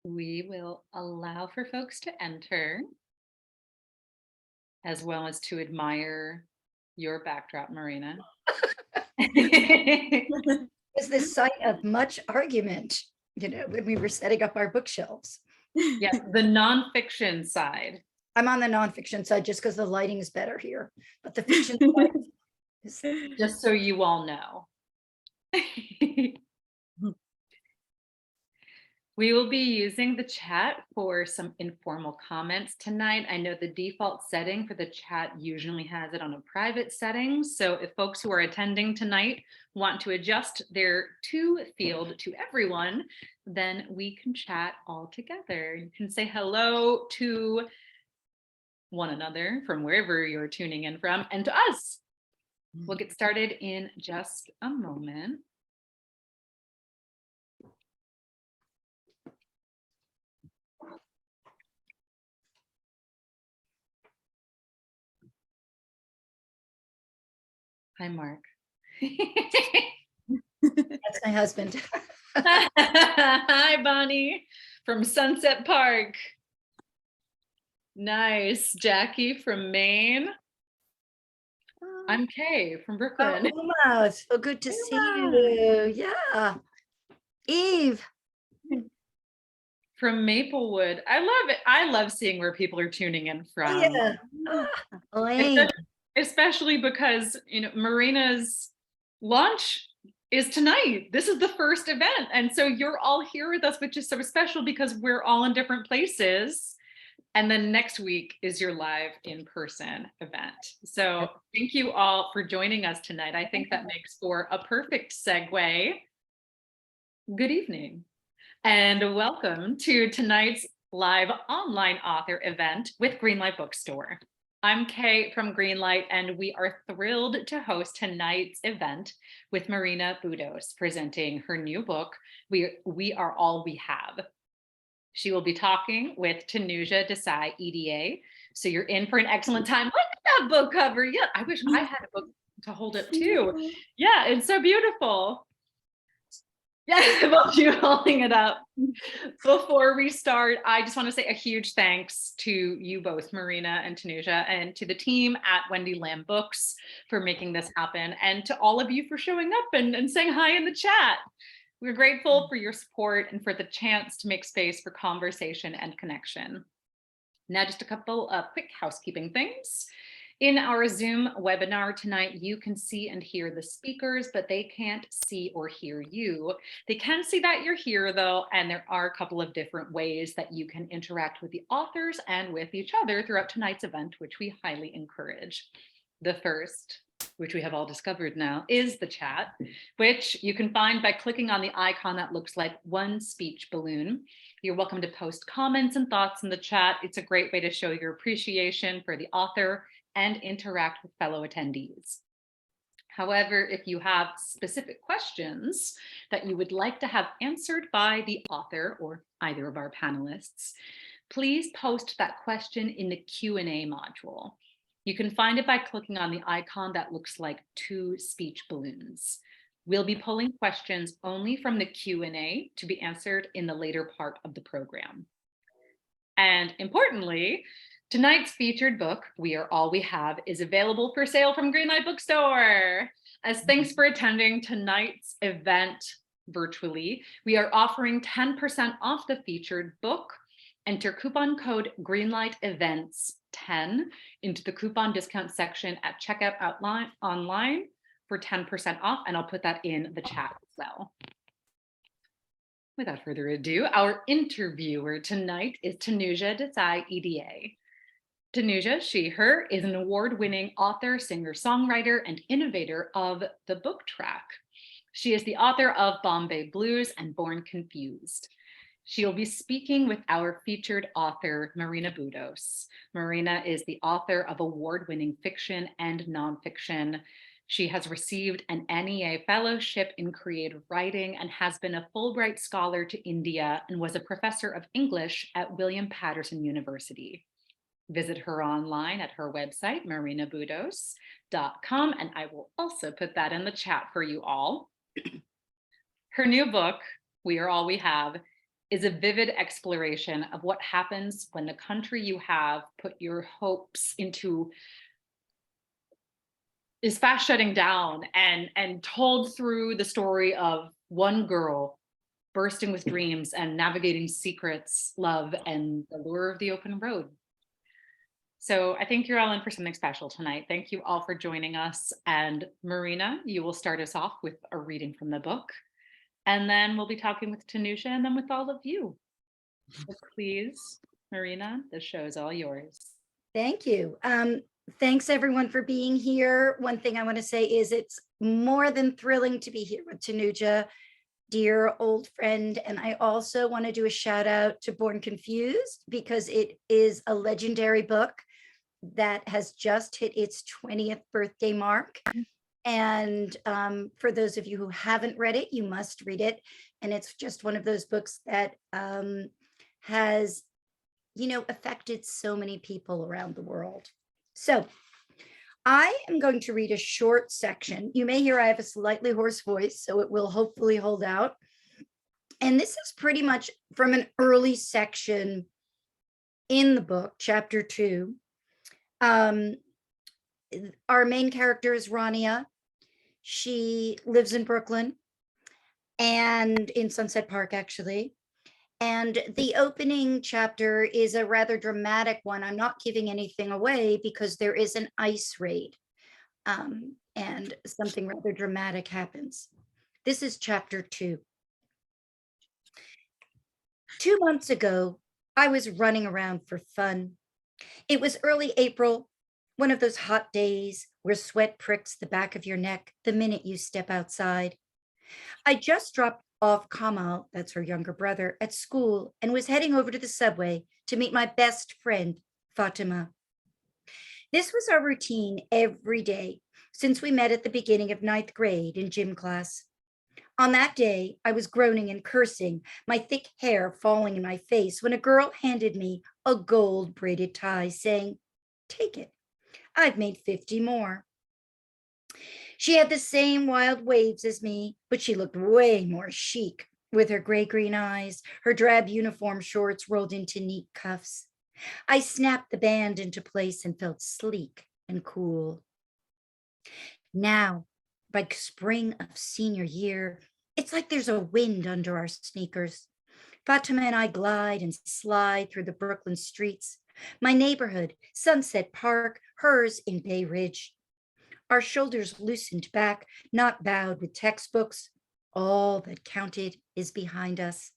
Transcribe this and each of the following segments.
We will allow for folks to enter, as well as to admire your backdrop, Marina. Is this site of much argument, when we were setting up our bookshelves. Yeah, the nonfiction side. I'm on the nonfiction side just because the lighting is better here, but the fiction side is... Just so you all know. We will be using the chat for some informal comments tonight. I know the default setting for the chat usually has it on a private setting. So if folks who are attending tonight want to adjust their to field to everyone, then we can chat all together. You can say hello to one another from wherever you're tuning in from and to us. We'll get started in just a moment. Hi, Mark. That's my husband. Hi, Bonnie from Sunset Park. Nice. Jackie from Maine. I'm Kay from Brooklyn. Oh, it's so good to see you. Yeah. Eve. From Maplewood. I love it. I love seeing where people are tuning in from. Yeah. Elaine. Especially because, Marina's launch is tonight. This is the first event. And so you're all here with us, which is so special because we're all in different places. And then next week is your live in-person event. So thank you all for joining us tonight. I think that makes for a perfect segue. Good evening and welcome to tonight's live online author event with Greenlight Bookstore. I'm Kay from Greenlight, and we are thrilled to host tonight's event with Marina Budhos presenting her new book, We Are All We Have. She will be talking with Tanuja, Desai, EDA. So you're in for an excellent time. Look at that book cover. Yeah, I wish I had a book to hold it too. Yeah, it's so beautiful. Yeah, well, you holding it up. Before we start, I just want to say a huge thanks to you both, Marina and Tanuja, and to the team at Wendy Lamb Books for making this happen, and to all of you for showing up and saying hi in the chat. We're grateful for your support and for the chance to make space for conversation and connection. Now, just a couple of quick housekeeping things. In our Zoom webinar tonight, you can see and hear the speakers, but they can't see or hear you. They can see that you're here though, and there are a couple of different ways that you can interact with the authors and with each other throughout tonight's event, which we highly encourage. The first, which we have all discovered now, is the chat, which you can find by clicking on the icon that looks like one speech balloon. You're welcome to post comments and thoughts in the chat. It's a great way to show your appreciation for the author and interact with fellow attendees. However, if you have specific questions that you would like to have answered by the author or either of our panelists, please post that question in the Q&A module. You can find it by clicking on the icon that looks like two speech balloons. We'll be pulling questions only from the Q&A to be answered in the later part of the program. And importantly, tonight's featured book, We Are All We Have, is available for sale from Greenlight Bookstore. As thanks for attending tonight's event virtually, we are offering 10% off the featured book. Enter coupon code Greenlight Events 10 into the coupon discount section at checkout online for 10% off, and I'll put that in the chat as well. Without further ado, our interviewer tonight is Tanuja Desai, EDA. Tanuja, she, her, is an award-winning author, singer, songwriter, and innovator of the book track. She is the author of Bombay Blues and Born Confused. She will be speaking with our featured author, Marina Budhos. Marina is the author of award-winning fiction and nonfiction. She has received an NEA Fellowship in Creative Writing and has been a Fulbright Scholar to India and was a professor of English at William Patterson University. Visit her online at her website, marinabudhos.com, and I will also put that in the chat for you all. Her new book, We Are All We Have, is a vivid exploration of what happens when the country you have put your hopes into is fast shutting down, and told through the story of one girl bursting with dreams and navigating secrets, love, and the lure of the open road. So I think you're all in for something special tonight. Thank you all for joining us. And Marina, you will start us off with a reading from the book. And then we'll be talking with Tanuja and then with all of you. So please, Marina, the show is all yours. Thank you. Thanks everyone for being here. One thing I want to say is it's more than thrilling to be here with Tanuja, dear old friend. And I also want to do a shout out to Born Confused because it is a legendary book that has just hit its 20th birthday mark. And for those of you who haven't read it, you must read it. And it's just one of those books that has, affected so many people around the world. So I am going to read a short section. You may hear I have a slightly hoarse voice, so it will hopefully hold out. And this is pretty much from an early section in the book, chapter 2. Our main character is Rania. She lives in Brooklyn and in Sunset Park, actually. And the opening chapter is a rather dramatic one. I'm not giving anything away because there is an ice raid and something rather dramatic happens. This is chapter 2. 2 months ago, I was running around for fun. It was early April, one of those hot days where sweat pricks the back of your neck the minute you step outside. I just dropped off Kamal, that's her younger brother, at school and was heading over to the subway to meet my best friend, Fatima. This was our routine every day since we met at the beginning of 9th grade in gym class. On that day, I was groaning and cursing, my thick hair falling in my face when a girl handed me a gold braided tie saying, "Take it. I've made 50 more." She had the same wild waves as me, but she looked way more chic with her gray-green eyes, her drab uniform shorts rolled into neat cuffs. I snapped the band into place and felt sleek and cool. Now, by spring of senior year, it's like there's a wind under our sneakers. Fatima and I glide and slide through the Brooklyn streets. My neighborhood, Sunset Park, hers in Bay Ridge. Our shoulders loosened back, not bowed with textbooks. All that counted is behind us.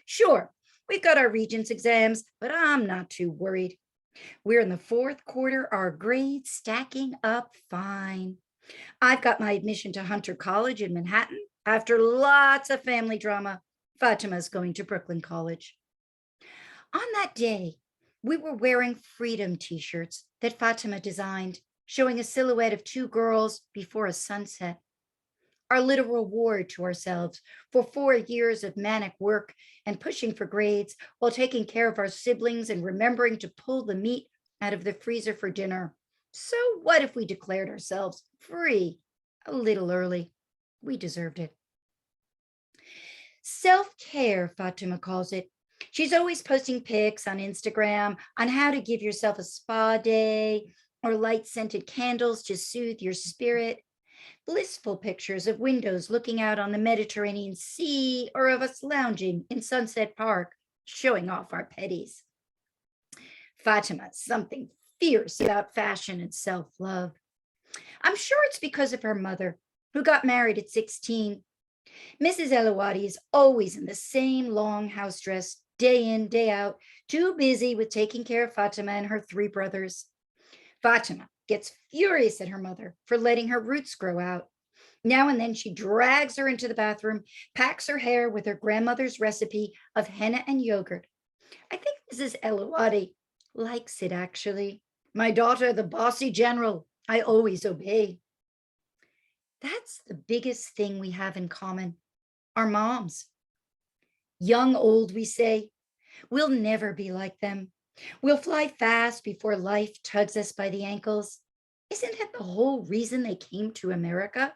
Sure, we've got our Regents exams, but I'm not too worried. We're in the 4th quarter, our grades stacking up fine. I've got my admission to Hunter College in Manhattan. After lots of family drama, Fatima's going to Brooklyn College. On that day, we were wearing freedom t-shirts that Fatima designed, showing a silhouette of 2 girls before a sunset. Our little reward to ourselves for 4 years of manic work and pushing for grades while taking care of our siblings and remembering to pull the meat out of the freezer for dinner. So what if we declared ourselves free a little early? We deserved it. Self-care, Fatima calls it. She's always posting pics on Instagram on how to give yourself a spa day or light-scented candles to soothe your spirit. Blissful pictures of windows looking out on the Mediterranean Sea or of us lounging in Sunset Park, showing off our petties. Fatima's something fierce about fashion and self-love. I'm sure it's because of her mother, who got married at 16. Mrs. Elawadi is always in the same long house dress, day in, day out, too busy with taking care of Fatima and her 3 brothers. Fatima gets furious at her mother for letting her roots grow out. Now and then she drags her into the bathroom, packs her hair with her grandmother's recipe of henna and yogurt. I think Mrs. Elawadi likes it, actually. My daughter, the bossy general, I always obey. That's the biggest thing we have in common, our moms. Young, old, we say, we'll never be like them. We'll fly fast before life tugs us by the ankles. Isn't that the whole reason they came to America?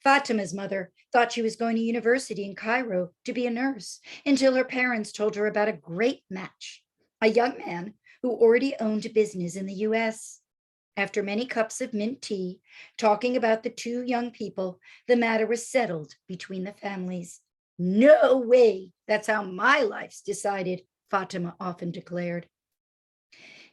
Fatima's mother thought she was going to university in Cairo to be a nurse until her parents told her about a great match, a young man who already owned a business in the US. After many cups of mint tea, talking about the two young people, the matter was settled between the families. No way, that's how my life's decided, Fatima often declared.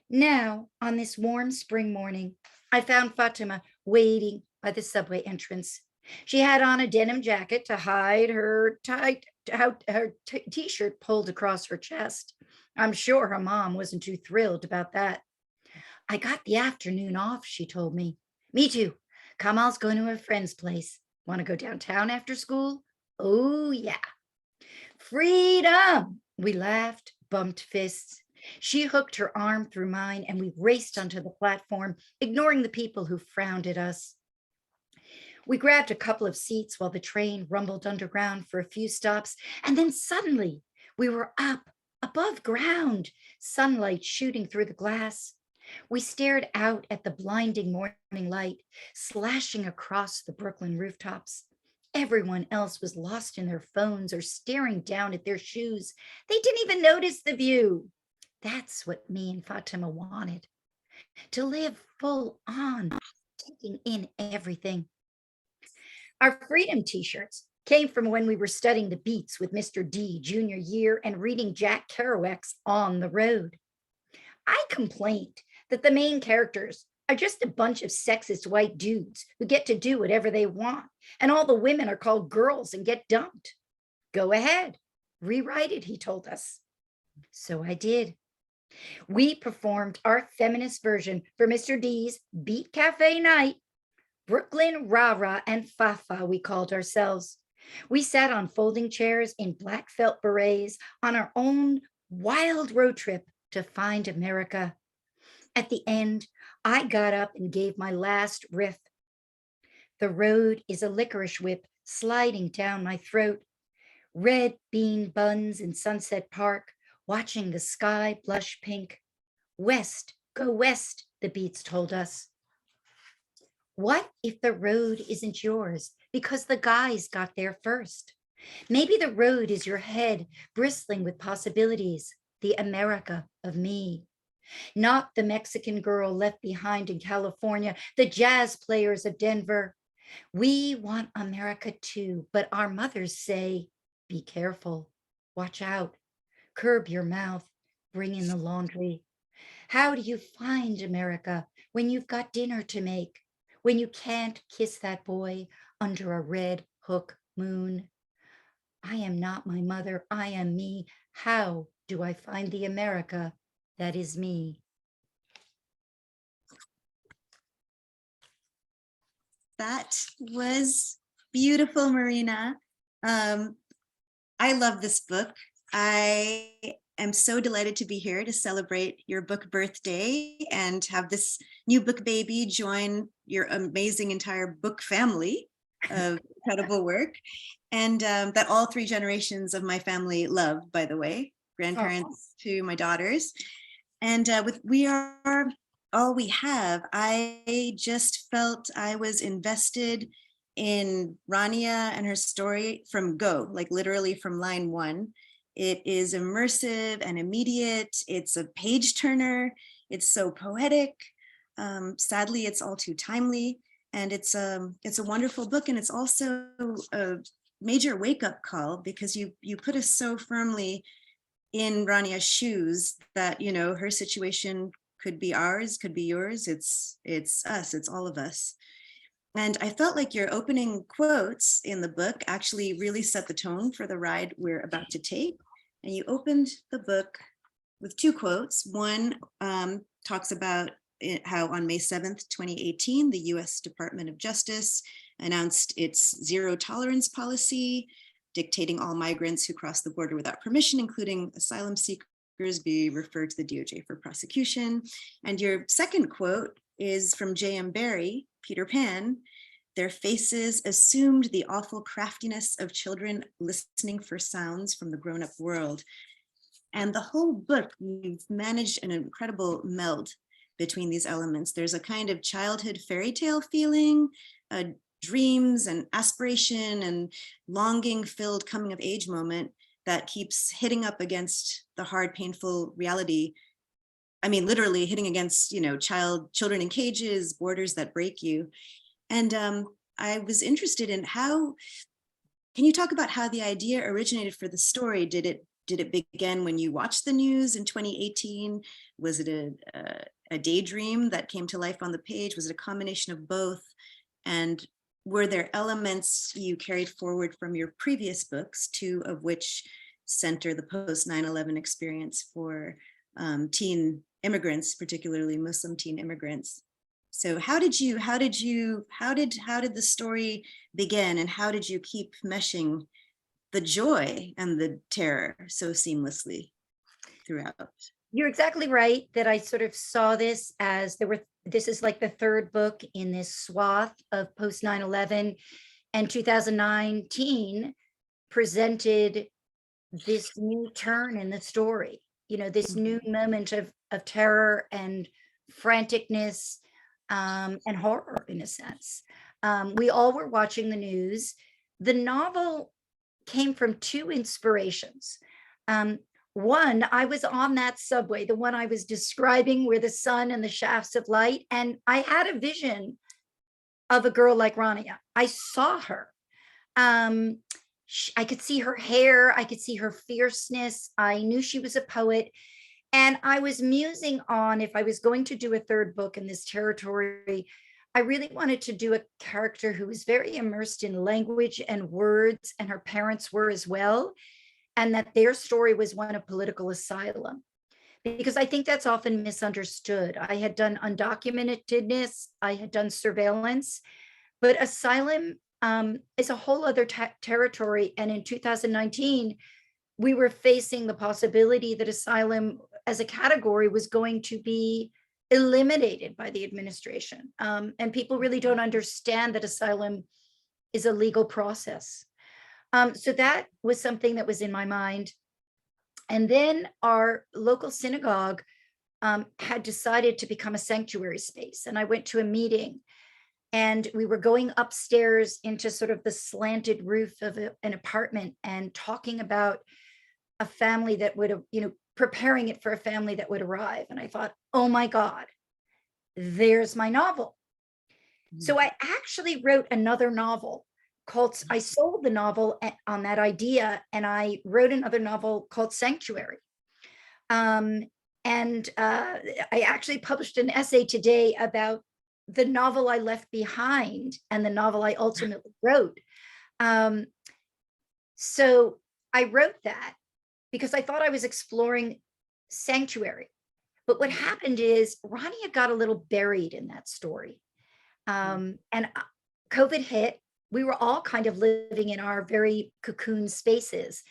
Now, on this warm spring morning, I found Fatima waiting by the subway entrance. She had on a denim jacket to hide her t-shirt pulled across her chest. I'm sure her mom wasn't too thrilled about that. I got the afternoon off, she told me. Me too. Kamal's going to a friend's place. Want to go downtown after school? Oh, yeah. Freedom! We laughed, bumped fists. She hooked her arm through mine and we raced onto the platform, ignoring the people who frowned at us. We grabbed a couple of seats while the train rumbled underground for a few stops, and then suddenly we were up, above ground, sunlight shooting through the glass. We stared out at the blinding morning light slashing across the Brooklyn rooftops. Everyone else was lost in their phones or staring down at their shoes. They didn't even notice the view. That's what me and Fatima wanted, to live full on, taking in everything. Our freedom t-shirts came from when we were studying the beats with Mr. D junior year and reading Jack Kerouac's On the Road. I complained that the main characters are just a bunch of sexist white dudes who get to do whatever they want, and all the women are called girls and get dumped. Go ahead, rewrite it, he told us. So I did. We performed our feminist version for Mr. D's Beat Cafe night. Brooklyn Rah-Rah and Fafa, we called ourselves. We sat on folding chairs in black felt berets on our own wild road trip to find America. At the end, I got up and gave my last riff. The road is a licorice whip sliding down my throat. Red bean buns in Sunset Park, watching the sky blush pink. West, go west, the beats told us. What if the road isn't yours because the guys got there first? Maybe the road is your head bristling with possibilities, the America of me. Not the Mexican girl left behind in California, the jazz players of Denver. We want America too, but our mothers say, be careful, watch out, curb your mouth, bring in the laundry. How do you find America when you've got dinner to make, when you can't kiss that boy under a red hook moon? I am not my mother, I am me. How do I find the America that is me? That was beautiful, Marina. I love this book. I am so delighted to be here to celebrate your book birthday and have this new book baby join your amazing entire book family of incredible work. And that all three generations of my family love, by the way, grandparents to my daughters. And with We Are All We Have, I just felt I was invested in Rania and her story from go, like literally from line one. It is immersive and immediate. It's a page turner. It's so poetic. Sadly, it's all too timely. And it's a wonderful book. And it's also a major wake-up call because you put us so firmly in Rania's shoes that, you know, her situation could be ours, could be yours. It's us, it's all of us. And I felt like your opening quotes in the book actually really set the tone for the ride we're about to take. And you opened the book with two quotes. One talks about how on May 7th, 2018, the US Department of Justice announced its zero tolerance policy, dictating all migrants who cross the border without permission, including asylum seekers, be referred to the DOJ for prosecution. And your second quote is from J.M. Barrie, Peter Pan. Their faces assumed the awful craftiness of children listening for sounds from the grown-up world. And the whole book, you've managed an incredible meld between these elements. There's a kind of childhood fairy tale feeling, a dreams and aspiration and longing filled coming of age moment that keeps hitting up against the hard, painful reality. I mean, literally hitting against, children in cages, borders that break you. And I was interested in can you talk about how the idea originated for the story? Did it begin when you watched the news in 2018? Was it a daydream that came to life on the page? Was it a combination of both? And were there elements you carried forward from your previous books, two of which center the post 9/11 experience for teen immigrants, particularly Muslim teen immigrants? So how did the story begin, and how did you keep meshing the joy and the terror so seamlessly throughout? You're exactly right that I sort of saw this as this is like the third book in this swath of post 9/11, and 2019 presented this new turn in the story, this new moment of terror and franticness, and horror in a sense. We all were watching the news. The novel came from two inspirations. One, I was on that subway, the one I was describing, where the sun and the shafts of light, and I had a vision of a girl like Rania. I saw her. I could see her hair. I could see her fierceness. I knew she was a poet. And I was musing on, if I was going to do a third book in this territory, I really wanted to do a character who was very immersed in language and words, and her parents were as well, and that their story was one of political asylum. Because I think that's often misunderstood. I had done undocumentedness, I had done surveillance, but asylum is a whole other territory. And in 2019, we were facing the possibility that asylum as a category was going to be eliminated by the administration. And people really don't understand that asylum is a legal process. So that was something that was in my mind. And then our local synagogue had decided to become a sanctuary space. And I went to a meeting, and we were going upstairs into sort of the slanted roof of an apartment and talking about a family that would have, preparing it for a family that would arrive. And I thought, oh my God, there's my novel. So I actually wrote another novel I sold the novel on that idea, and I wrote another novel called Sanctuary. And I actually published an essay today about the novel I left behind and the novel I ultimately wrote. So I wrote that because I thought I was exploring sanctuary. But what happened is Rania got a little buried in that story. And COVID hit. We were all kind of living in our very cocoon spaces.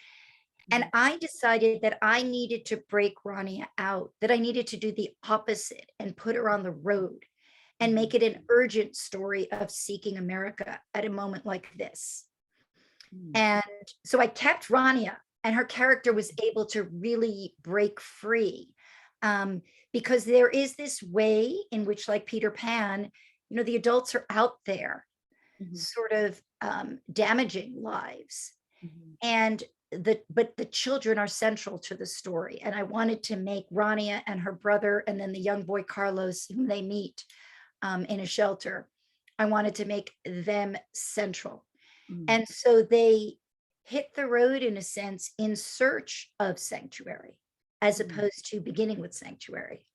And I decided that I needed to break Rania out, that I needed to do the opposite and put her on the road and make it an urgent story of seeking America at a moment like this. And so I kept Rania, and her character was able to really break free, because there is this way in which, like Peter Pan, the adults are out there sort of damaging lives. But the children are central to the story. And I wanted to make Rania and her brother, and then the young boy Carlos, whom they meet in a shelter, I wanted to make them central. And so they hit the road, in a sense, in search of sanctuary, as opposed to beginning with sanctuary.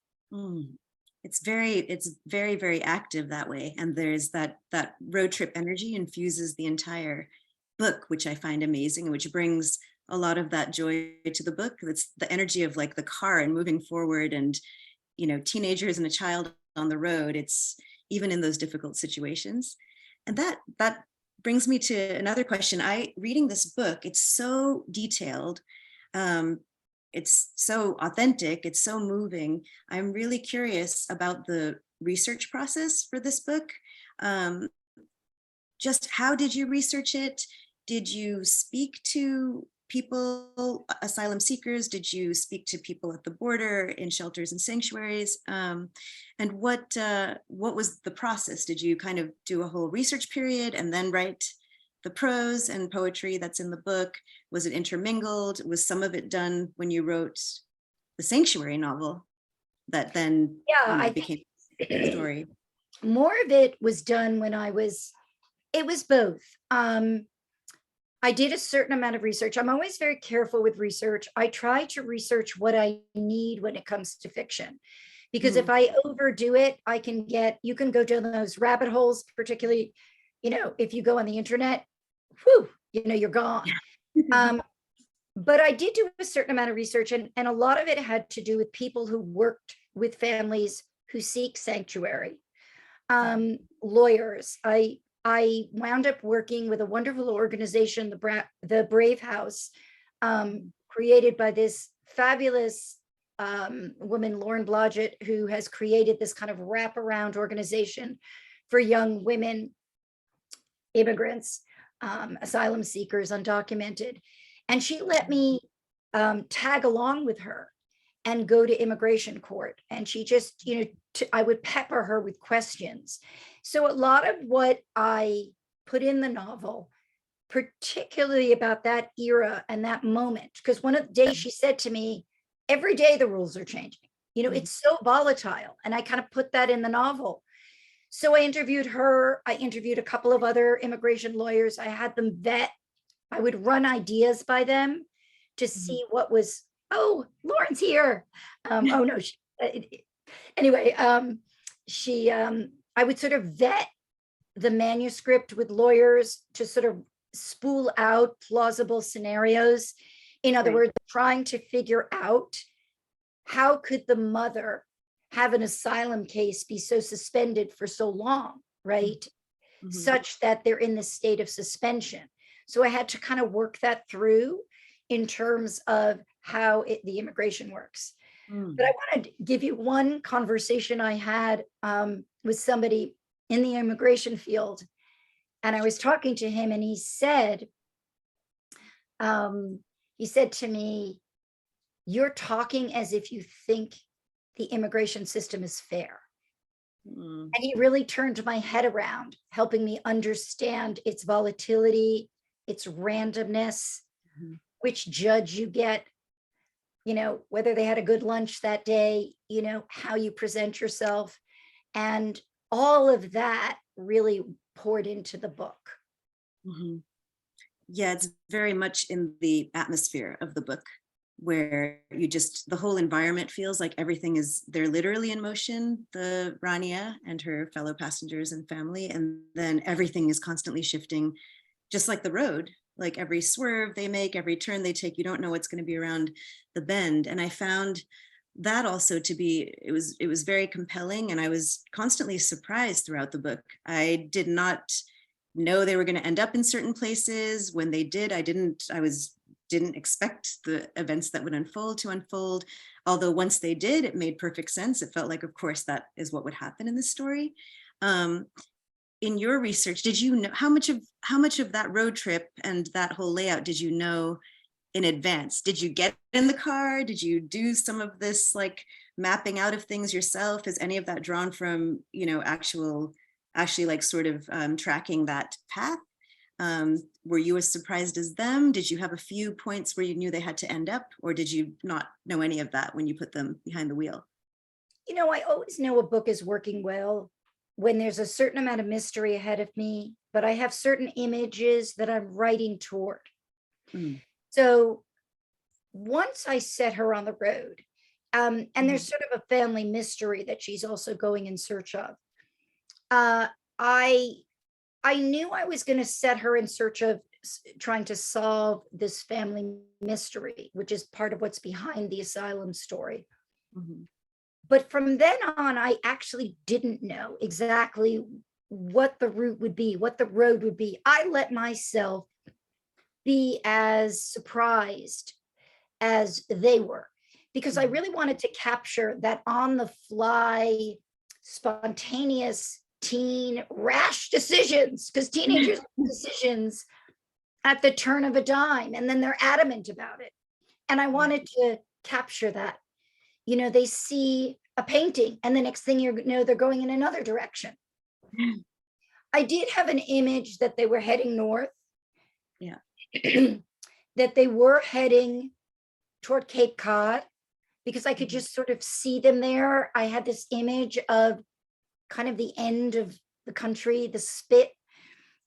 It's very, very active that way. And there's that road trip energy infuses the entire book, which I find amazing, and which brings a lot of that joy to the book. It's the energy of like the car and moving forward, and teenagers and a child on the road. It's even in those difficult situations. And that brings me to another question. Reading this book, it's so detailed. It's so authentic. It's so moving. I'm really curious about the research process for this book. Just how did you research it? Did you speak to people, asylum seekers? Did you speak to people at the border, in shelters and sanctuaries? And what was the process? Did you kind of do a whole research period and then write the prose and poetry that's in the book? Was it intermingled? Was some of it done when you wrote the Sanctuary novel that then became a story? More of it was done when it was both. I did a certain amount of research. I'm always very careful with research. I try to research what I need when it comes to fiction, because if I overdo it, you can go down those rabbit holes, particularly, if you go on the internet, you're gone. But I did do a certain amount of research, and a lot of it had to do with people who worked with families who seek sanctuary. Lawyers. I wound up working with a wonderful organization, the Brave House, created by this fabulous woman, Lauren Blodgett, who has created this kind of wraparound organization for young women, immigrants, asylum seekers, undocumented. And she let me tag along with her and go to immigration court. And she just, I would pepper her with questions. So a lot of what I put in the novel, particularly about that era and that moment, because one of the days she said to me, every day the rules are changing. It's so volatile. And I kind of put that in the novel. So I interviewed her. I interviewed a couple of other immigration lawyers. I had them vet. I would run ideas by them to see what was, oh, Lauren's here. Oh no. Anyway, I would sort of vet the manuscript with lawyers to sort of spool out plausible scenarios. In other words, trying to figure out how could the mother have an asylum case be so suspended for so long, right? Such that they're in this state of suspension. So I had to kind of work that through in terms of how the immigration works. But I want to give you one conversation I had with somebody in the immigration field. And I was talking to him, and he said to me, "You're talking as if you think the immigration system is fair." And he really turned my head around, helping me understand its volatility, its randomness, which judge you get, whether they had a good lunch that day, how you present yourself. And all of that really poured into the book. Yeah, it's very much in the atmosphere of the book, where the whole environment feels like everything is, they're literally in motion, the Rania and her fellow passengers and family. And then everything is constantly shifting, just like the road, like every swerve they make, every turn they take, you don't know what's going to be around the bend. And I found that also to be, it was very compelling. And I was constantly surprised throughout the book. I did not know they were going to end up in certain places. When they did, I didn't expect the events that would unfold. Although once they did, it made perfect sense. It felt like, of course, that is what would happen in this story. In your research, did you know how much of that road trip and that whole layout did you know in advance? Did you get in the car? Did you do some of this like mapping out of things yourself? Is any of that drawn from, actually like sort of tracking that path? Were you as surprised as them? Did you have a few points where you knew they had to end up, or did you not know any of that when you put them behind the wheel? I always know a book is working well when there's a certain amount of mystery ahead of me, but I have certain images that I'm writing toward. So once I set her on the road, and there's sort of a family mystery that she's also going in search of, I knew I was going to set her in search of trying to solve this family mystery, which is part of what's behind the asylum story. But from then on, I actually didn't know exactly what the route would be, what the road would be. I let myself be as surprised as they were, because I really wanted to capture that on the fly, spontaneous teen rash decisions, because teenagers make decisions at the turn of a dime, and then they're adamant about it. And I wanted to capture that. You know, they see a painting and the next thing you know, they're going in another direction. I did have an image that they were heading north. Yeah. That they were heading toward Cape Cod, because I could just sort of see them there. I had this image of kind of the end of the country, the spit,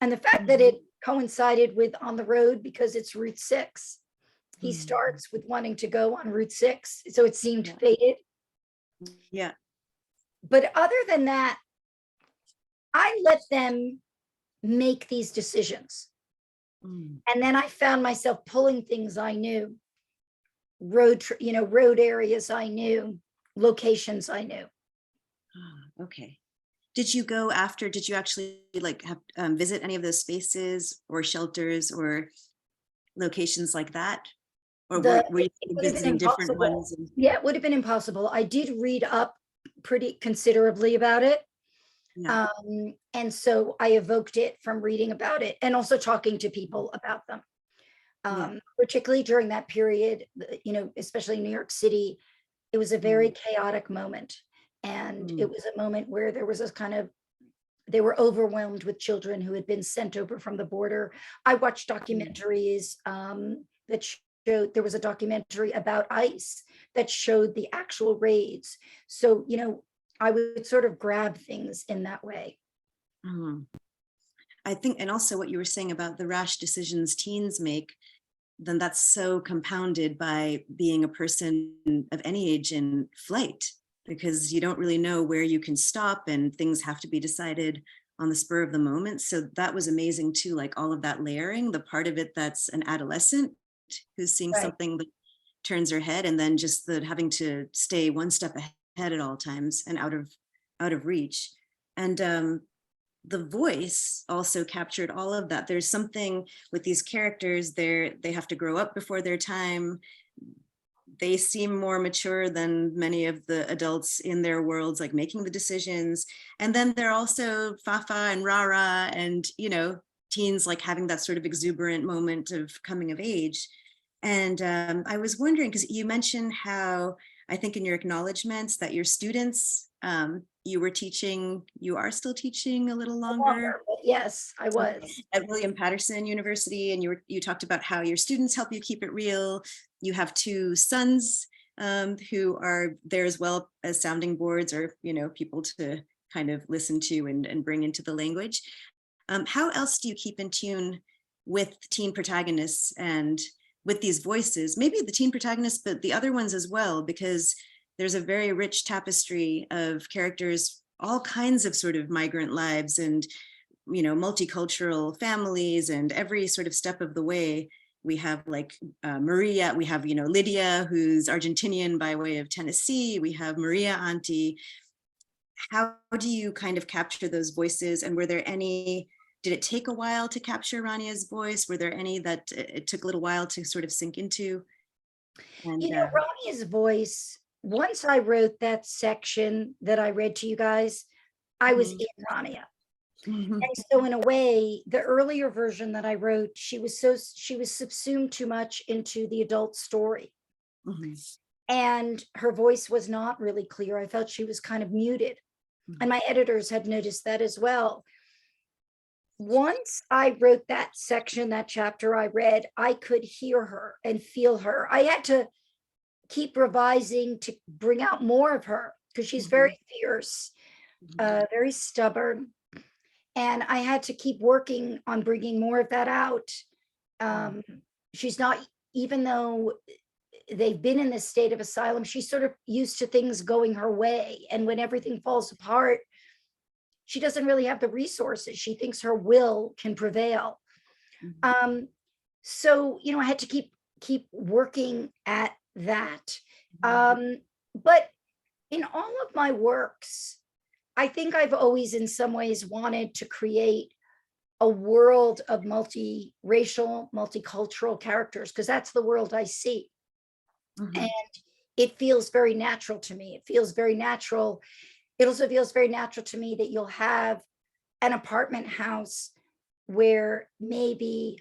and the fact that it coincided with On the Road because it's Route 6. He starts with wanting to go on Route 6, so it seemed fated. Yeah. But other than that, I let them make these decisions. And then I found myself pulling things I knew, road areas I knew, locations I knew. Okay. Did you actually like have visit any of those spaces or shelters or locations like that? Or were you visiting different ones? Yeah, it would have been impossible. I did read up pretty considerably about it. Yeah. And so I evoked it from reading about it and also talking to people about them. Particularly during that period, you know, especially New York City, it was a very chaotic moment. And it was a moment where there was this kind of, they were overwhelmed with children who had been sent over from the border. I watched documentaries that showed, there was a documentary about ICE that showed the actual raids. So, you know, I would sort of grab things in that way. I think, and also what you were saying about the rash decisions teens make, then that's so compounded by being a person of any age in flight, because you don't really know where you can stop and things have to be decided on the spur of the moment. So that was amazing too, like all of that layering, the part of it that's an adolescent who's seeing something that turns her head, and then just the having to stay one step ahead at all times and out of reach. And the voice also captured all of that. There's something with these characters, they have to grow up before their time. They seem more mature than many of the adults in their worlds, like making the decisions. And then they're also Fafa and Rara and, you know, teens like having that sort of exuberant moment of coming of age. And I was wondering, because you mentioned how, I think in your acknowledgements that your students, you are still teaching a little longer. Yes, I was. At William Patterson University, and you talked about how your students help you keep it real. You have two sons who are there as well as sounding boards, or, you know, people to kind of listen to and bring into the language. How else do you keep in tune with teen protagonists and with these voices, maybe the teen protagonists, but the other ones as well, because there's a very rich tapestry of characters, all kinds of sort of migrant lives and, you know, multicultural families, and every sort of step of the way. We have like Maria, we have, you know, Lydia, who's Argentinian by way of Tennessee. We have Maria Auntie. How do you kind of capture those voices? And were there any, did it take a while to capture Rania's voice? Were there any that it took a little while to sort of sink into? And, you know, Rania's voice, once I wrote that section that I read to you guys, I was in Rania. And so in a way, the earlier version that I wrote, she was subsumed too much into the adult story. And her voice was not really clear. I felt she was kind of muted. And my editors had noticed that as well. Once I wrote that section, that chapter I read, I could hear her and feel her. I had to keep revising to bring out more of her because she's very fierce, very stubborn. And I had to keep working on bringing more of that out. She's not, even though they've been in this state of asylum, she's sort of used to things going her way. And when everything falls apart, she doesn't really have the resources. She thinks her will can prevail. So, you know, I had to keep working at that. But in all of my works, I think I've always in some ways wanted to create a world of multiracial, multicultural characters, because that's the world I see. And it feels very natural to me. It feels very natural. It also feels very natural to me that you'll have an apartment house where maybe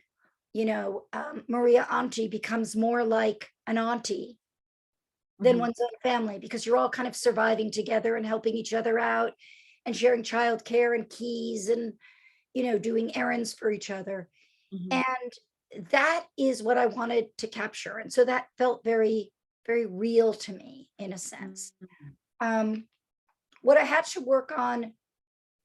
Maria Auntie becomes more like an auntie than Mhm. one's own family, because you're all kind of surviving together and helping each other out and sharing childcare and keys and, doing errands for each other. Mhm. And that is what I wanted to capture. And so that felt very, very real to me in a sense. Mhm. Um, what I had to work on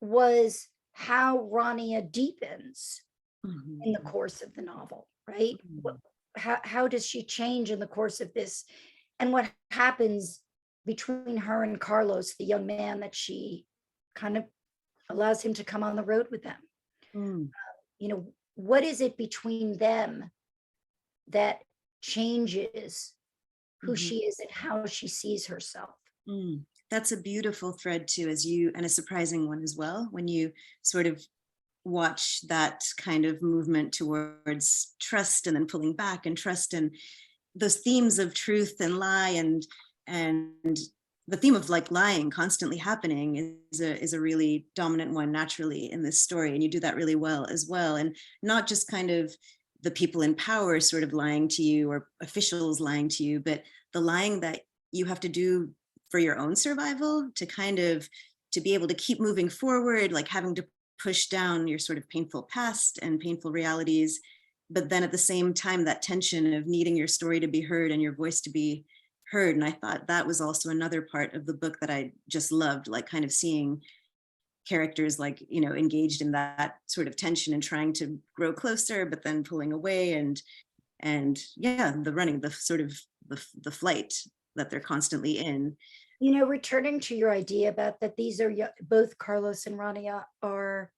was how Rania deepens in the Mhm. course of the novel, right? Mhm. How does she change in the course of this? And what happens between her and Carlos, the young man that she kind of allows him to come on the road with them? Mm. What is it between them that changes who Mhm. she is and how she sees herself? Mm. That's a beautiful thread too, and a surprising one as well, when you sort of watch that kind of movement towards trust and then pulling back and trust, and those themes of truth and lie, and the theme of like lying constantly happening is a really dominant one naturally in this story, and you do that really well as well. And not just kind of the people in power sort of lying to you or officials lying to you, but the lying that you have to do for your own survival to be able to keep moving forward, like having to push down your sort of painful past and painful realities, but then at the same time that tension of needing your story to be heard and your voice to be heard. And I thought that was also another part of the book that I just loved, like kind of seeing characters like, engaged in that sort of tension and trying to grow closer but then pulling away, and yeah, the running, the sort of the flight that they're constantly in. Returning to your idea about that, these are both Carlos and Rania are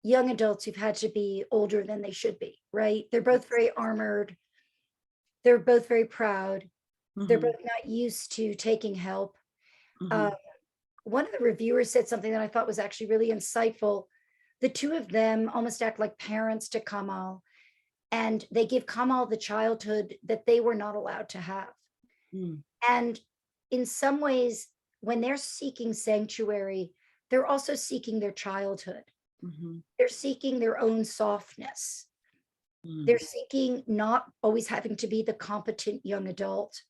young adults who've had to be older than they should be, right? They're both very armored. They're both very proud. They're Mhm. both not used to taking help. Uh, Mhm. one of the reviewers said something that I thought was actually really insightful. The two of them almost act like parents to Kamal, and they give Kamal the childhood that they were not allowed to have. Mm. And in some ways, when they're seeking sanctuary, they're also seeking their childhood. Mhm. They're seeking their own softness. Mm. They're seeking not always having to be the competent young adult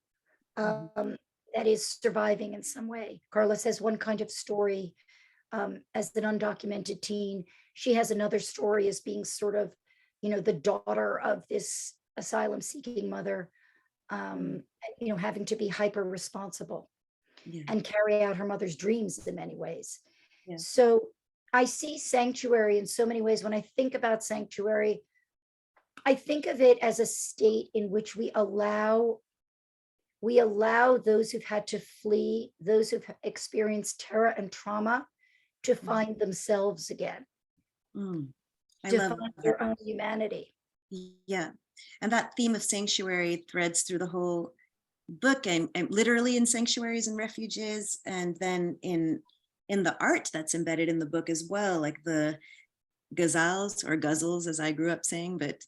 Mhm. um, that is surviving in some way. Carlos has one kind of story as an undocumented teen. She has another story as being sort of, the daughter of this asylum seeking mother, Mm. having to be hyper responsible Yeah. and carry out her mother's dreams in many ways. Yeah. So I see sanctuary in so many ways. When I think about sanctuary, I think of it as a state in which we allow those who've had to flee, those who've experienced terror and trauma, to find themselves again, Mm. I to love find that. their own humanity. Yeah. And that theme of sanctuary threads through the whole book, and literally in sanctuaries and refuges, and then in the art that's embedded in the book as well, like the ghazals, or guzzles as I grew up saying, but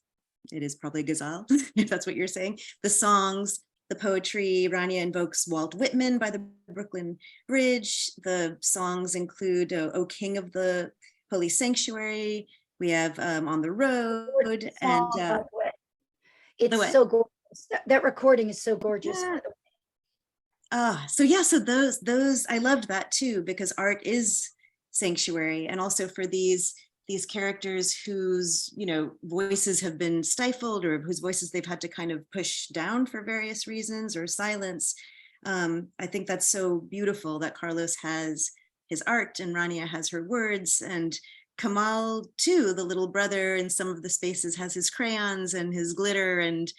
it is probably ghazal if that's what you're saying. The songs, the poetry. Rania invokes Walt Whitman by the Brooklyn Bridge. The songs include O King of the Holy Sanctuary. We have On the Road, Gorgeous and song, by the way. the It's what? so gorgeous. That recording is so gorgeous, Yeah. by the way. So yeah, so those I loved that too, because art is sanctuary, and also for these characters whose voices have been stifled, or whose voices they've had to kind of push down for various reasons or silence. I think that's so beautiful that Carlos has his art and Rania has her words, and Kamal too, the little brother, in some of the spaces has his crayons and his glitter, and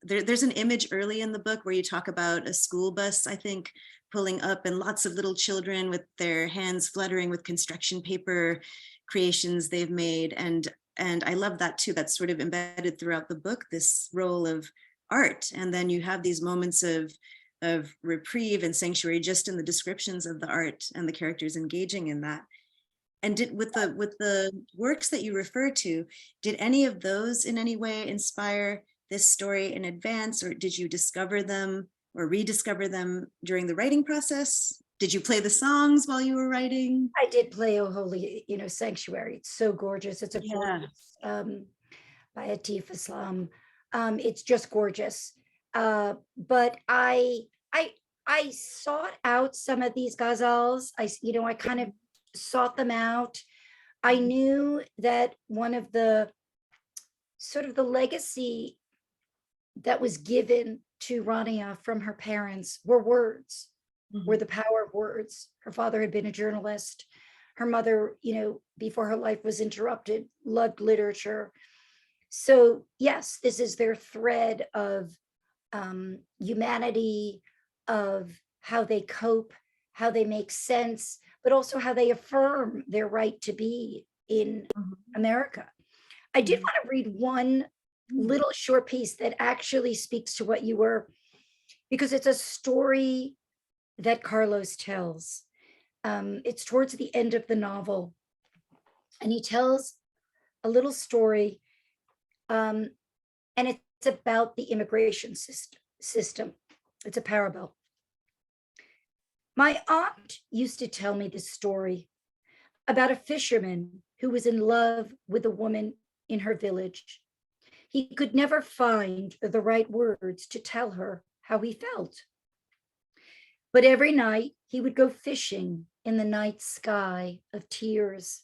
there's an image early in the book where you talk about a school bus, I think, pulling up, and lots of little children with their hands fluttering with construction paper creations they've made. And I love that too. That's sort of embedded throughout the book, this role of art. And then you have these moments of reprieve and sanctuary just in the descriptions of the art and the characters engaging in that. And with the works that you refer to, did any of those in any way inspire this story in advance, or did you discover them or rediscover them during the writing process? Did you play the songs while you were writing? I did play Oh Holy, Sanctuary. It's so gorgeous. It's a Yeah. gorgeous by Atif Islam. It's just gorgeous. But I sought out some of these ghazals. I kind of sought them out. I knew that one of the sort of the legacy that was given to Rania from her parents were words, were the power of words. Her father had been a journalist. Her mother, before her life was interrupted, loved literature. So yes, this is their thread of humanity, of how they cope, how they make sense, but also how they affirm their right to be in America. I did want to read one little short piece that actually speaks to what you were, because it's a story that Carlos tells. It's towards the end of the novel, and he tells a little story, and it's about the immigration system. It's a parable. My aunt used to tell me this story about a fisherman who was in love with a woman in her village. He could never find the right words to tell her how he felt. But every night he would go fishing in the night sky of tears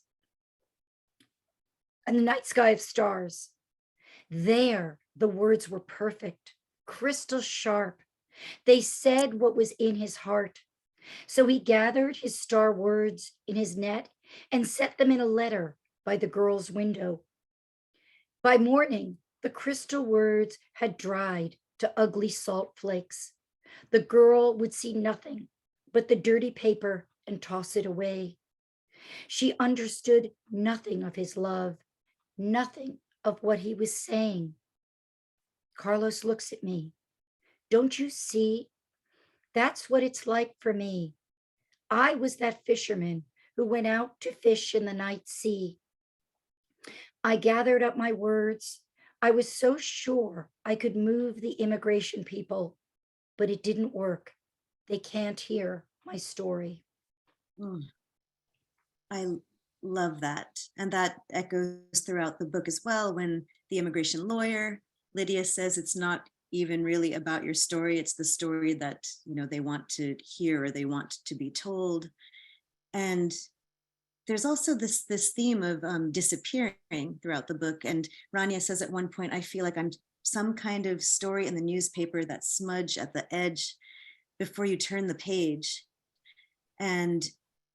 and the night sky of stars. There, the words were perfect, crystal sharp. They said what was in his heart. So he gathered his star words in his net and set them in a letter by the girl's window. By morning, the crystal words had dried to ugly salt flakes. The girl would see nothing but the dirty paper and toss it away. She understood nothing of his love, nothing of what he was saying. Carlos looks at me. Don't you see? That's what it's like for me. I was that fisherman who went out to fish in the night sea. I gathered up my words. I was so sure I could move the immigration people, but it didn't work. They can't hear my story. I love that. And that echoes throughout the book as well, when the immigration lawyer, Lydia, says it's not even really about your story. It's the story that, they want to hear or they want to be told. And there's also this theme of disappearing throughout the book. And Rania says at one point, I feel like I'm some kind of story in the newspaper, that smudge at the edge before you turn the page. And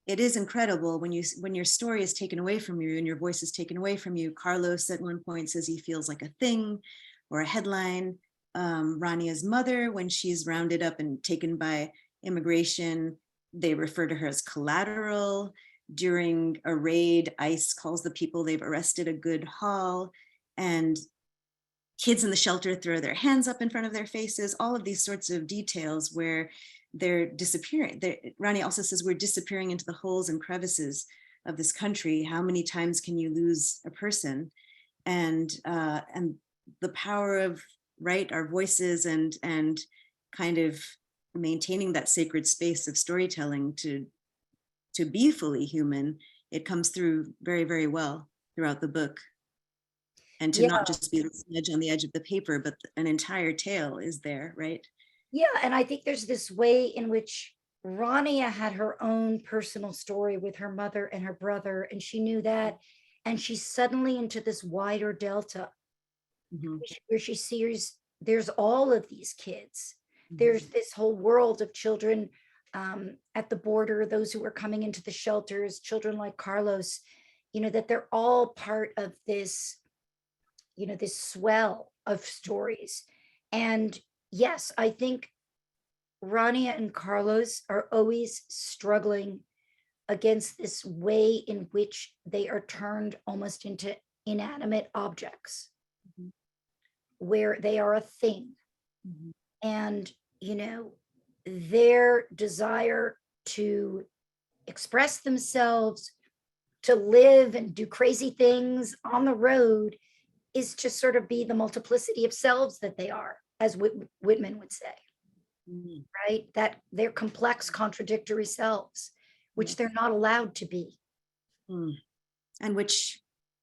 it is incredible when your story is taken away from you and your voice is taken away from you. Carlos at one point says he feels like a thing or a headline. Rania's mother, when she's rounded up and taken by immigration, they refer to her as collateral. During a raid, ICE calls the people they've arrested a good haul, and kids in the shelter throw their hands up in front of their faces, all of these sorts of details where they're disappearing. Rania also says we're disappearing into the holes and crevices of this country. How many times can you lose a person? And the power of our voices and kind of maintaining that sacred space of storytelling to be fully human, it comes through very, very well throughout the book. And to not just be the smudge on the edge of the paper, but an entire tale is there, right? Yeah, and I think there's this way in which Rania had her own personal story with her mother and her brother, and she knew that, and she's suddenly into this wider delta where she sees there's all of these kids. There's this whole world of children at the border, those who are coming into the shelters, children like Carlos, that they're all part of this, this swell of stories. And yes, I think Rania and Carlos are always struggling against this way in which they are turned almost into inanimate objects, where they are a thing. And, their desire to express themselves, to live and do crazy things on the road is to sort of be the multiplicity of selves that they are, as Whitman would say, right? That they're complex, contradictory selves, which they're not allowed to be. And which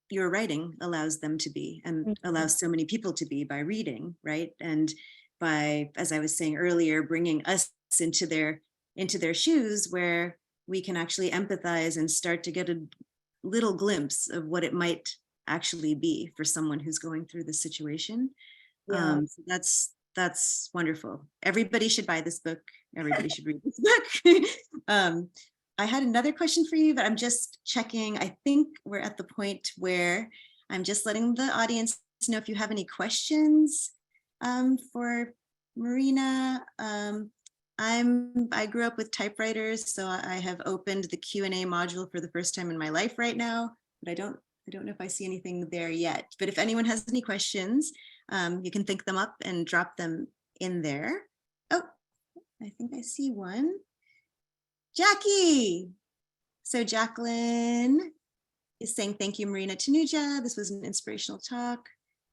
your writing allows them to be, and allows so many people to be, by reading, right? And by, as I was saying earlier, bringing us into their shoes, where we can actually empathize and start to get a little glimpse of what it might actually be for someone who's going through this situation. Yeah. So that's wonderful. Everybody should buy this book. Everybody should read this book. I had another question for you, but I'm just checking. I think we're at the point where I'm just letting the audience know if you have any questions for Marina. I grew up with typewriters, so I have opened the Q&A module for the first time in my life right now, but I don't know if I see anything there yet. But if anyone has any questions, you can think them up and drop them in there. Oh, I think I see one. Jackie. So Jacqueline is saying, thank you, Marina Tanuja. This was an inspirational talk.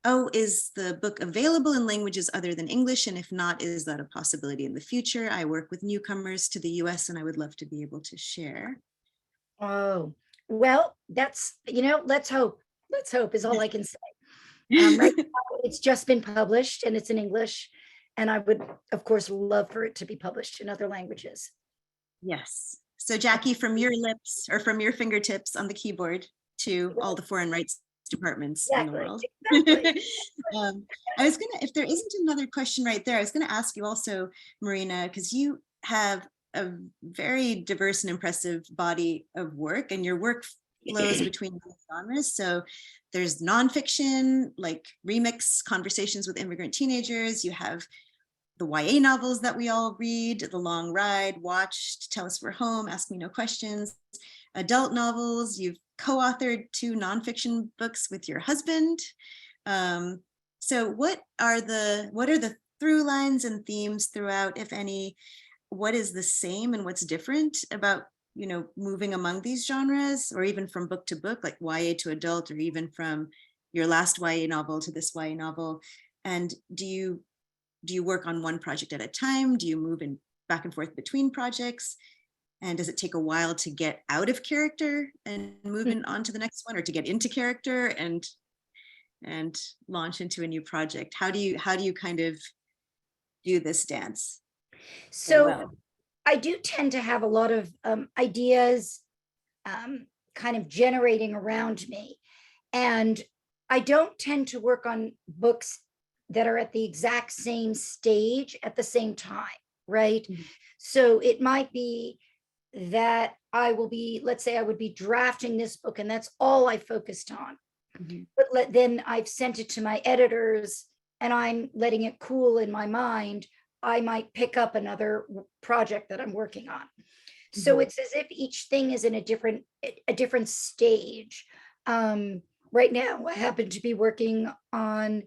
Oh, is the book available in languages other than English? And if not, is that a possibility in the future? I work with newcomers to the US and I would love to be able to share. Oh, well, that's, let's hope. Let's hope is all I can say. Right now, it's just been published and it's in English. And I would, of course, love for it to be published in other languages. Yes. So Jackie, from your lips or from your fingertips on the keyboard to all the foreign rights departments in the world. Exactly. I was gonna, if there isn't another question right there, I was gonna ask you also, Marina, because you have a very diverse and impressive body of work, and your work flows between genres. So there's nonfiction, like Remix Conversations with Immigrant Teenagers. You have the YA novels that we all read, The Long Ride, Watched, Tell Us We're Home, Ask Me No Questions. Adult novels, you've co-authored 2 nonfiction books with your husband. So what are the through lines and themes throughout, if any? What is the same and what's different about, moving among these genres, or even from book to book, like YA to adult, or even from your last YA novel to this YA novel? And do you work on one project at a time? Do you move in back and forth between projects? And does it take a while to get out of character and move on to the next one, or to get into character and launch into a new project? How do you kind of do this dance? So I do tend to have a lot of ideas kind of generating around me. And I don't tend to work on books that are at the exact same stage at the same time, right? Mm-hmm. So it might be that let's say I would be drafting this book and that's all I focused on. Mm-hmm. But then I've sent it to my editors and I'm letting it cool in my mind. I might pick up another project that I'm working on. Mm-hmm. So it's as if each thing is in a different stage. Right now, I happen to be working on,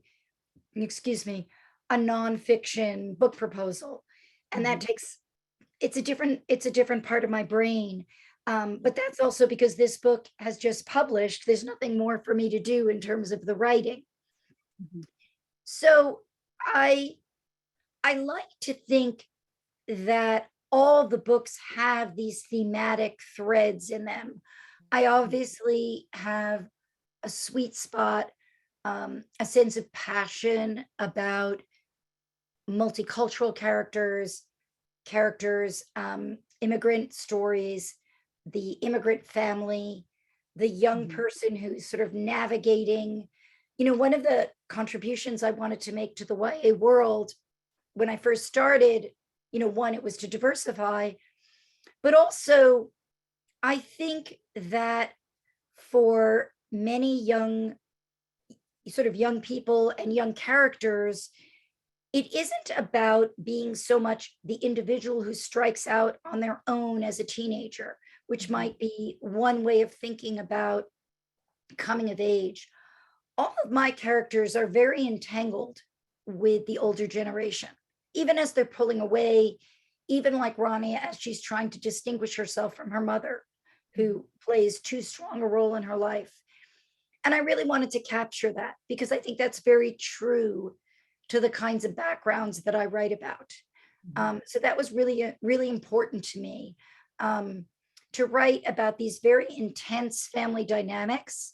a nonfiction book proposal. And that it's a different part of my brain. But that's also because this book has just published. There's nothing more for me to do in terms of the writing. Mm-hmm. So I like to think that all the books have these thematic threads in them. I obviously have a sweet spot, a sense of passion about multicultural characters, immigrant stories, the immigrant family, the young person who's sort of navigating. One of the contributions I wanted to make to the YA world when I first started, one, it was to diversify, but also I think that for many young people and young characters, it isn't about being so much the individual who strikes out on their own as a teenager, which might be one way of thinking about coming of age. All of my characters are very entangled with the older generation, even as they're pulling away, even like Rania, as she's trying to distinguish herself from her mother, who plays too strong a role in her life. And I really wanted to capture that because I think that's very true to the kinds of backgrounds that I write about. So that was really, really important to me, to write about these very intense family dynamics,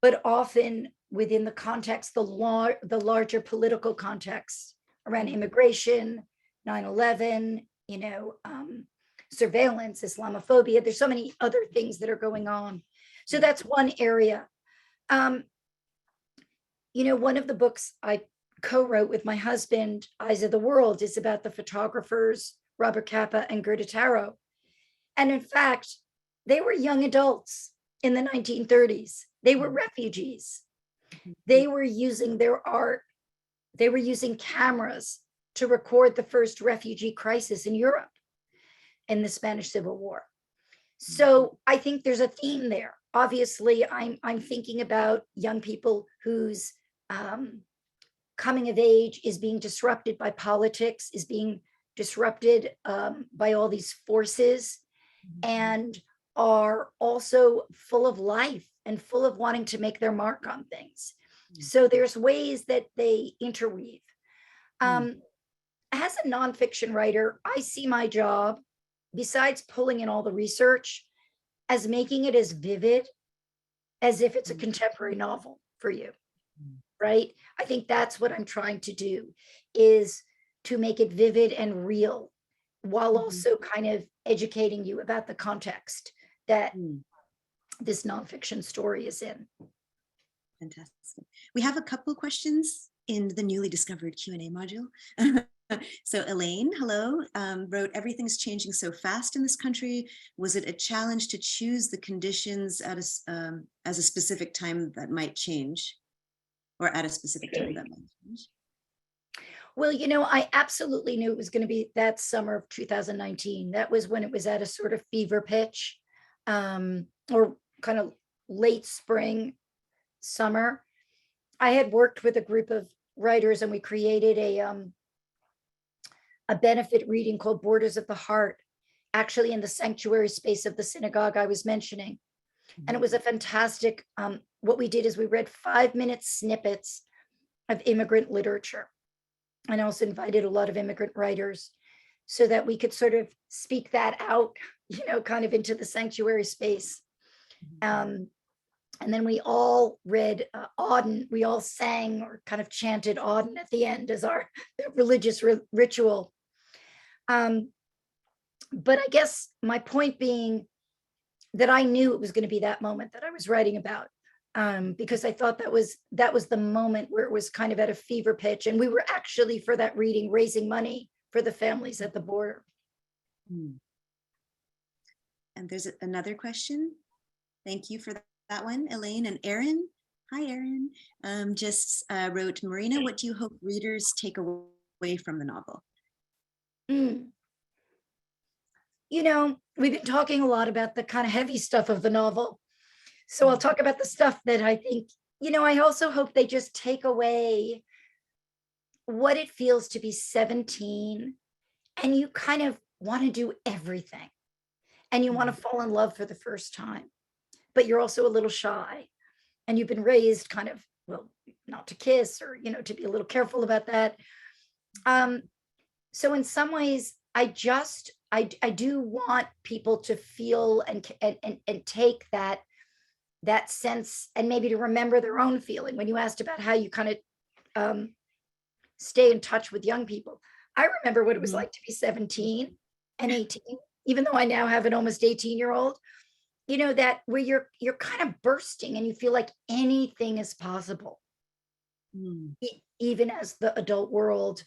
but often within the context, the larger political context around immigration, 9/11, surveillance, Islamophobia. There's so many other things that are going on. So that's one area. One of the books I co-wrote with my husband, Eyes of the World, is about the photographers Robert Capa and Gerda Taro. And in fact, they were young adults in the 1930s. They were refugees. They were using their art. They were using cameras to record the first refugee crisis in Europe in the Spanish Civil War. So I think there's a theme there. Obviously, I'm thinking about young people whose coming of age is being disrupted by politics, is being disrupted by all these forces, and are also full of life and full of wanting to make their mark on things. So there's ways that they interweave. As a nonfiction writer, I see my job, besides pulling in all the research, as making it as vivid as if it's a contemporary novel for you, right? I think that's what I'm trying to do, is to make it vivid and real, while also kind of educating you about the context that this nonfiction story is in. Fantastic. We have a couple questions in the newly discovered Q&A module. So Elaine, hello, wrote, everything's changing so fast in this country. Was it a challenge to choose the conditions at as a specific time that might change, or at a specific time that might change? Well, I absolutely knew it was going to be that summer of 2019. That was when it was at a sort of fever pitch, or kind of late spring, summer. I had worked with a group of writers, and we created a benefit reading called Borders of the Heart, actually in the sanctuary space of the synagogue I was mentioning. And it was a fantastic, what we did is we read 5-minute snippets of immigrant literature. And I also invited a lot of immigrant writers so that we could sort of speak that out, kind of into the sanctuary space. And then we all read Auden. We all sang or kind of chanted Auden at the end as our religious ritual. But I guess my point being that I knew it was going to be that moment that I was writing about, because I thought that was the moment where it was kind of at a fever pitch. And we were actually, for that reading, raising money for the families at the border. And there's another question. Thank you for that one, Elaine. And Erin, hi Erin, just wrote, Marina, what do you hope readers take away from the novel? We've been talking a lot about the kind of heavy stuff of the novel. So I'll talk about the stuff that I think, I also hope they just take away what it feels to be 17 and you kind of want to do everything, and you want to fall in love for the first time, but you're also a little shy, and you've been raised kind of, well, not to kiss, or, to be a little careful about that. So in some ways, I do want people to feel and take that sense, and maybe to remember their own feeling. When you asked about how you kind of stay in touch with young people, I remember what it was like to be 17 and 18, even though I now have an almost 18-year-old, that where you're kind of bursting and you feel like anything is possible, even as the adult world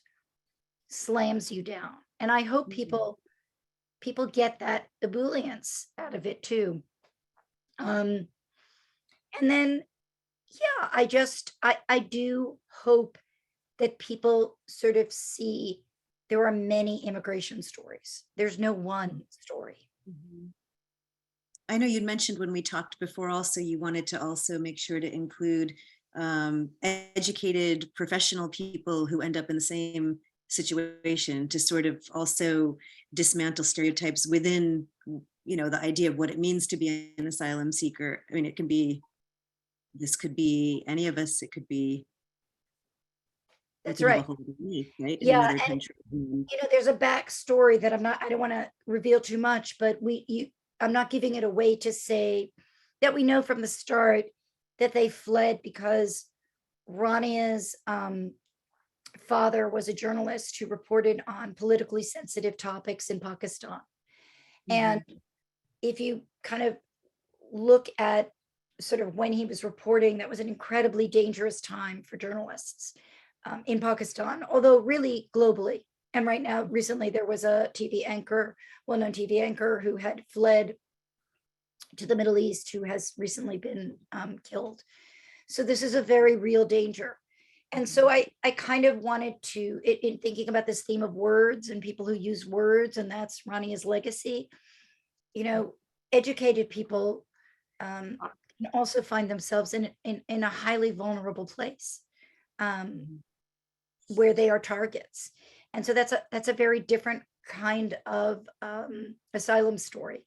slams you down. And I hope people get that ebullience out of it too. And then, yeah, I do hope that people sort of see there are many immigration stories. There's no one story. I know you'd mentioned when we talked before also, you wanted to also make sure to include educated professional people who end up in the same situation, to sort of also dismantle stereotypes within, the idea of what it means to be an asylum seeker. I mean, this could be any of us. It could be. That's right. Right? Yeah, and there's a backstory that I don't want to reveal too much, but I'm not giving it away to say that we know from the start that they fled because Rania's father was a journalist who reported on politically sensitive topics in Pakistan. And if you kind of look at sort of when he was reporting, that was an incredibly dangerous time for journalists in Pakistan, although really globally. And right now, recently, there was a TV anchor, well-known TV anchor, who had fled to the Middle East, who has recently been killed. So this is a very real danger. And so I kind of wanted to, in thinking about this theme of words and people who use words, and that's Rania's legacy, educated people can also find themselves in a highly vulnerable place where they are targets. And so that's a very different kind of asylum story.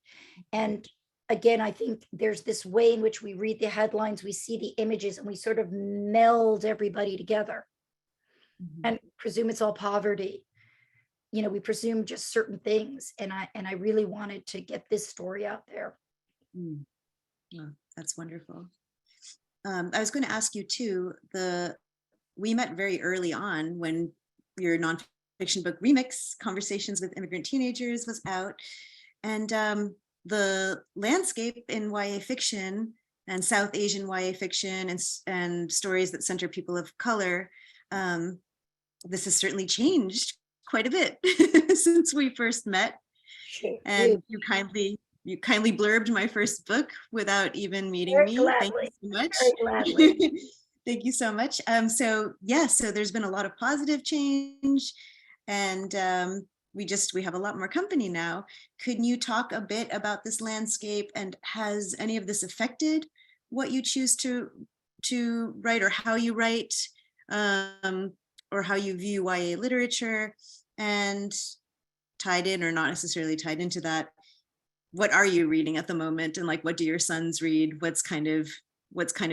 And again, I think there's this way in which we read the headlines, we see the images, and we sort of meld everybody together and presume it's all poverty. We presume just certain things. And I really wanted to get this story out there. Oh, that's wonderful. I was going to ask you too, we met very early on when your nonfiction book Remix, Conversations with Immigrant Teenagers, was out. And the landscape in YA fiction and South Asian YA fiction and stories that center people of color, this has certainly changed quite a bit since we first met. And you kindly blurbed my first book without even meeting me. Thank you so much. Very gladly. Thank you so much. So there's been a lot of positive change, and we have a lot more company now. Could you talk a bit about this landscape, and has any of this affected what you choose to write, or how you write, or how you view YA literature? And tied in or not necessarily tied into that, what are you reading at the moment, and what do your sons read? What's kind of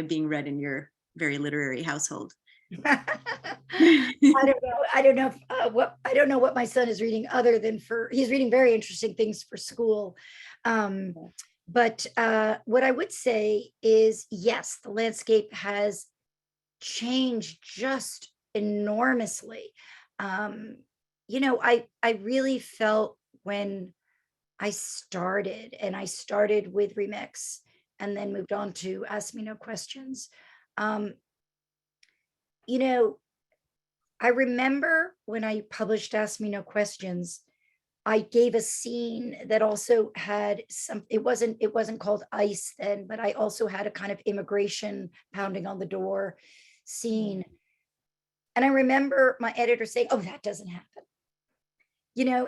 being read in your very literary household? I don't know what my son is reading, other than he's reading very interesting things for school. But what I would say is, yes, the landscape has changed just enormously. I really felt when I started with Remix and then moved on to Ask Me No Questions. I remember when I published Ask Me No Questions, I gave a scene that also had it wasn't called ICE then, but I also had a kind of immigration pounding on the door scene. And I remember my editor saying, "Oh, that doesn't happen."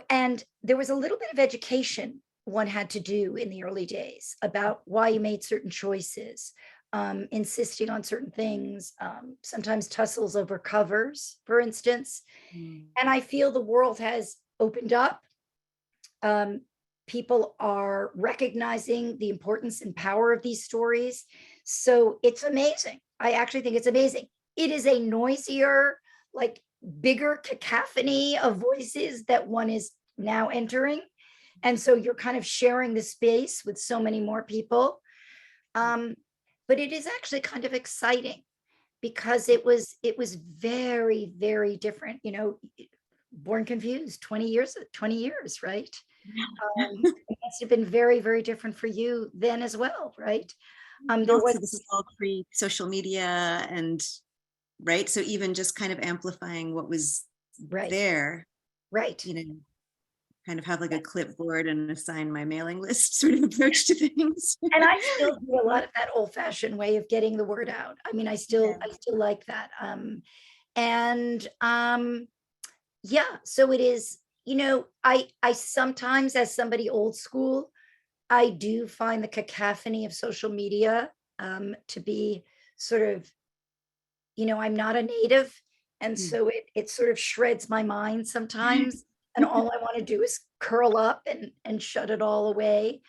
And there was a little bit of education one had to do in the early days about why you made certain choices, insisting on certain things, sometimes tussles over covers, for instance. And I feel the world has opened up. People are recognizing the importance and power of these stories. So it's amazing. I actually think it's amazing. It is a noisier, bigger cacophony of voices that one is now entering. And so you're kind of sharing the space with so many more people. But it is actually kind of exciting because it was very, very different, Born Confused, 20 years, right? It must have been very, very different for you then as well, right? This is all pre-social media, and right. So even just kind of amplifying what was there, right? Kind of have a clipboard and assign my mailing list sort of approach to things. And I still do a lot of that old-fashioned way of getting the word out. I mean, I still like that. So it is, I sometimes, as somebody old school, I do find the cacophony of social media to be sort of, I'm not a native. And so it sort of shreds my mind sometimes. And all I want to do is curl up and shut it all away.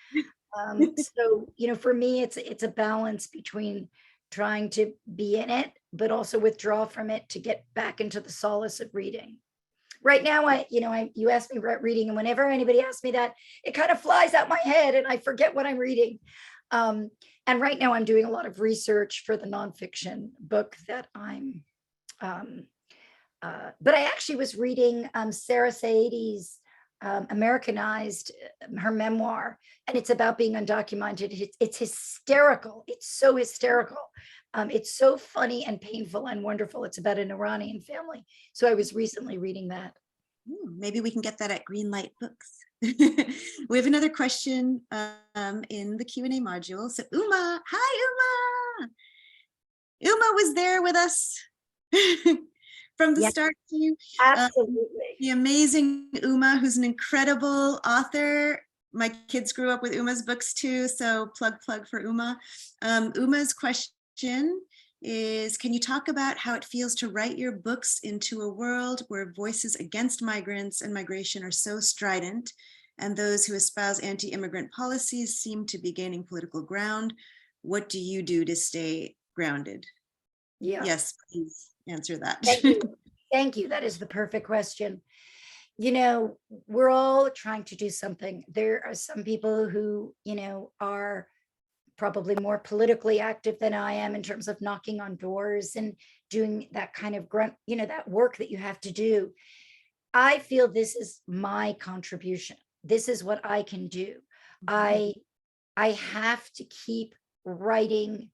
So, for me, it's a balance between trying to be in it, but also withdraw from it to get back into the solace of reading. Right now, you asked me about reading, and whenever anybody asks me that, it kind of flies out my head and I forget what I'm reading. And right now I'm doing a lot of research for the nonfiction book that I'm, but I actually was reading Sarah Saadi's Americanized, her memoir, and it's about being undocumented. It's hysterical. It's so hysterical. It's so funny and painful and wonderful. It's about an Iranian family. So I was recently reading that. Maybe we can get that at Greenlight Books. We have another question in the Q&A module. So Uma, hi Uma. Uma was there with us from the start too. Absolutely. The amazing Uma, who's an incredible author. My kids grew up with Uma's books too, so plug for Uma. Uma's question is, can you talk about how it feels to write your books into a world where voices against migrants and migration are so strident, and those who espouse anti-immigrant policies seem to be gaining political ground? What do you do to stay grounded? Yeah. Yes, please answer that. Thank you. Thank you. That is the perfect question. You know, we're all trying to do something. There are some people who, you know, are probably more politically active than I am in terms of knocking on doors and doing that kind of grunt, you know, that work that you have to do. I feel this is my contribution. This is what I can do. I have to keep writing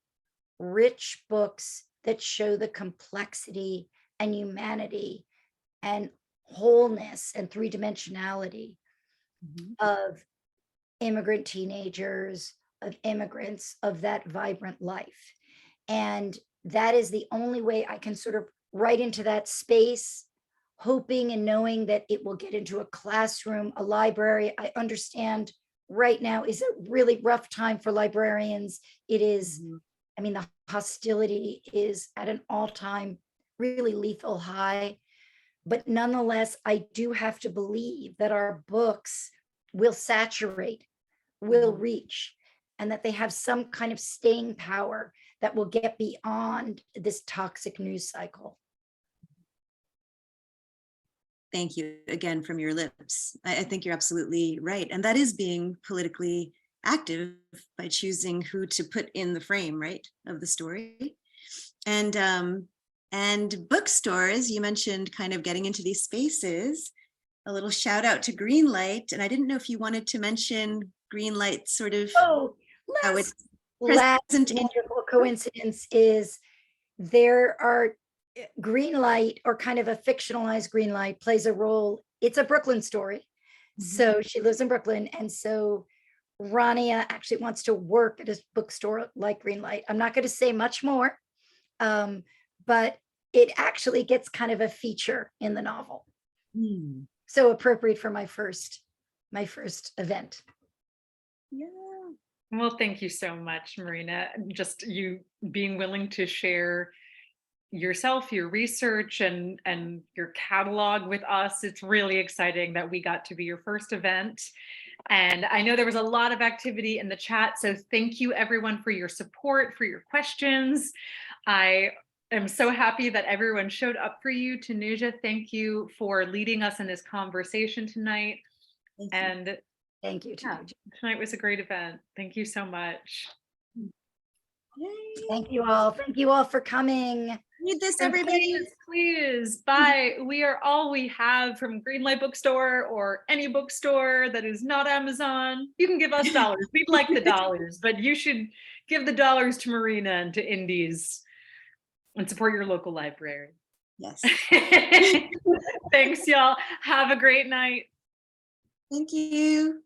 rich books that show the complexity and humanity and wholeness and three-dimensionality of immigrant teenagers, of immigrants, of that vibrant life. And that is the only way I can sort of write into that space, hoping and knowing that it will get into a classroom, a library. I understand right now is a really rough time for librarians. It is, I mean, the hostility is at an all-time really lethal high. But nonetheless, I do have to believe that our books will saturate, will reach, and that they have some kind of staying power that will get beyond this toxic news cycle. Thank you again from your lips. I think you're absolutely right. And that is being politically active by choosing who to put in the frame, right, of the story. And bookstores, you mentioned kind of getting into these spaces. A little shout out to Greenlight. And I didn't know if you wanted to mention Greenlight sort of how it's last present in wonderful coincidence is there are Greenlight, or kind of a fictionalized Greenlight, plays a role. It's a Brooklyn story. So she lives in Brooklyn. And so Rania actually wants to work at a bookstore like Greenlight. I'm not going to say much more, but it actually gets kind of a feature in the novel. So appropriate for my first event. Yeah. Well, thank you so much, Marina. Just you being willing to share yourself, your research, and your catalog with us. It's really exciting that we got to be your first event. And I know there was a lot of activity in the chat. So thank you everyone for your support, for your questions. I am so happy that everyone showed up for you. Tanuja, thank you for leading us in this conversation tonight. And thank you. Yeah, tonight was a great event. Thank you so much. Yay. Thank you all. Thank you all for coming. Read this, And everybody. please buy We Are All We Have from Greenlight Bookstore, or any bookstore that is not Amazon. You can give us dollars. We'd like the dollars, but you should give the dollars to Marina and to Indies and support your local library. Yes. Thanks, y'all. Have a great night. Thank you.